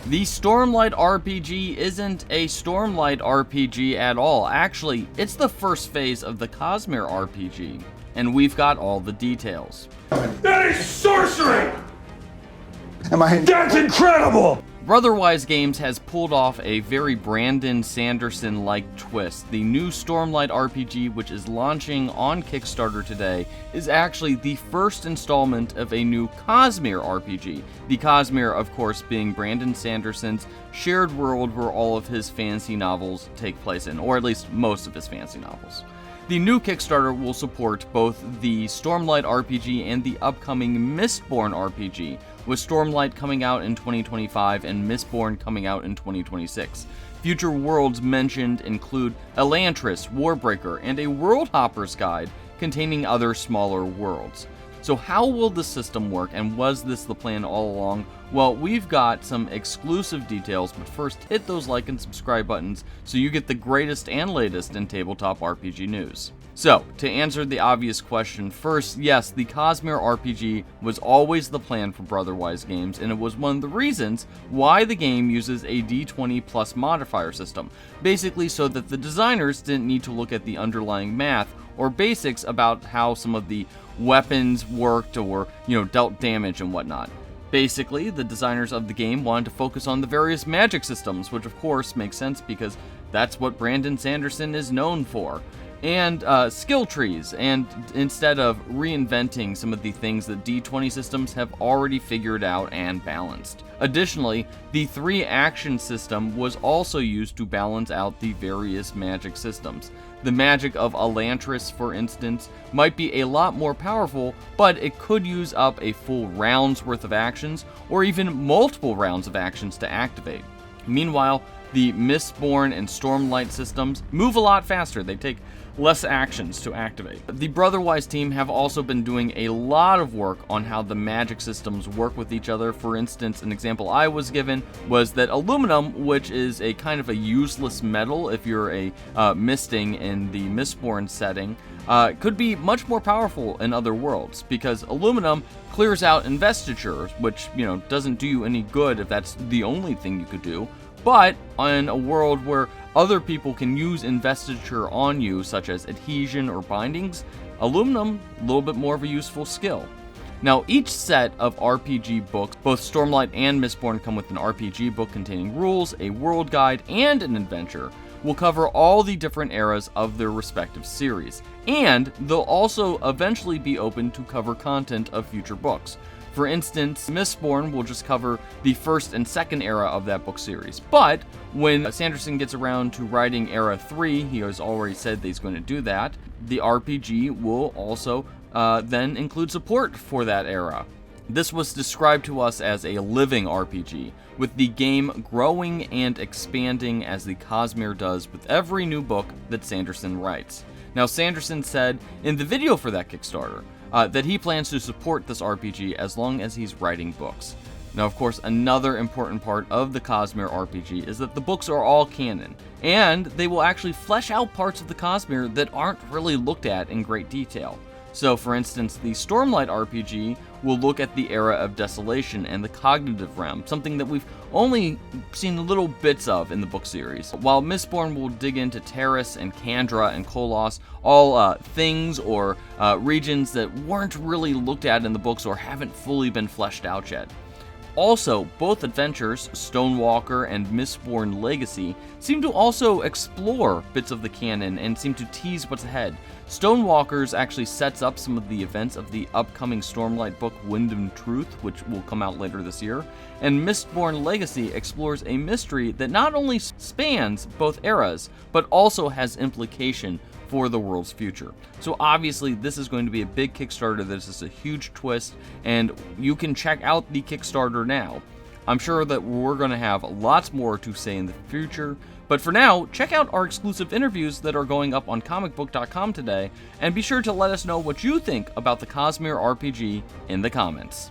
The Stormlight RPG isn't a Stormlight RPG at all. Actually, it's the first phase of the Cosmere RPG, and we've got all the details. That is sorcery! That's incredible! Brotherwise Games has pulled off a very Brandon Sanderson-like twist. The new Stormlight RPG, which is launching on Kickstarter today, is actually the first installment of a new Cosmere RPG. The Cosmere, of course, being Brandon Sanderson's shared world where all of his fantasy novels take place in, or at least most of his fantasy novels. The new Kickstarter will support both the Stormlight RPG and the upcoming Mistborn RPG, with Stormlight coming out in 2025 and Mistborn coming out in 2026. Future worlds mentioned include Elantris, Warbreaker, and a World Hopper's Guide containing other smaller worlds. So how will the system work, and was this the plan all along? Well, we've got some exclusive details, but first hit those like and subscribe buttons so you get the greatest and latest in tabletop RPG news. So, to answer the obvious question first, yes, the Cosmere RPG was always the plan for Brotherwise Games, and it was one of the reasons why the game uses a D20 plus modifier system, basically so that the designers didn't need to look at the underlying math or basics about how some of the weapons worked or, dealt damage and whatnot. Basically, the designers of the game wanted to focus on the various magic systems, which of course makes sense because that's what Brandon Sanderson is known for, and skill trees, and instead of reinventing some of the things that D20 systems have already figured out and balanced. Additionally, the 3-action system was also used to balance out the various magic systems. The magic of Elantris, for instance, might be a lot more powerful, but it could use up a full round's worth of actions, or even multiple rounds of actions to activate. Meanwhile, the Mistborn and Stormlight systems move a lot faster. They take less actions to activate. The Brotherwise team have also been doing a lot of work on how the magic systems work with each other. For instance, an example I was given was that aluminum, which is a kind of a useless metal if you're a misting in the Mistborn setting, could be much more powerful in other worlds, because aluminum clears out investitures, which, doesn't do you any good if that's the only thing you could do. But in a world where other people can use investiture on you, such as adhesion or bindings, aluminum, a little bit more of a useful skill. Now, each set of RPG books, both Stormlight and Mistborn, come with an RPG book containing rules, a world guide, and an adventure. Will cover all the different eras of their respective series, and they'll also eventually be open to cover content of future books. For instance, Mistborn will just cover the first and second era of that book series. But when Sanderson gets around to writing Era 3, he has already said that he's going to do that, the RPG will also then include support for that era. This was described to us as a living RPG, with the game growing and expanding as the Cosmere does with every new book that Sanderson writes. Now, Sanderson said in the video for that Kickstarter, that he plans to support this RPG as long as he's writing books. Now, of course, another important part of the Cosmere RPG is that the books are all canon, and they will actually flesh out parts of the Cosmere that aren't really looked at in great detail. So, for instance, the Stormlight RPG will look at the era of Desolation and the Cognitive Realm, something that we've only seen little bits of in the book series, while Mistborn will dig into Terrace and Kandra and Kolos, all things or regions that weren't really looked at in the books or haven't fully been fleshed out yet. Also, both adventures, Stonewalker and Mistborn Legacy, seem to also explore bits of the canon and seem to tease what's ahead. Stonewalker's actually sets up some of the events of the upcoming Stormlight book Wind and Truth, which will come out later this year, and Mistborn Legacy explores a mystery that not only spans both eras, but also has implication for the world's future. So obviously this is going to be a big Kickstarter. This is a huge twist, and you can check out the Kickstarter now. I'm sure that we're going to have lots more to say in the future, but for now, check out our exclusive interviews that are going up on comicbook.com today, and be sure to let us know what you think about the Cosmere RPG in the comments.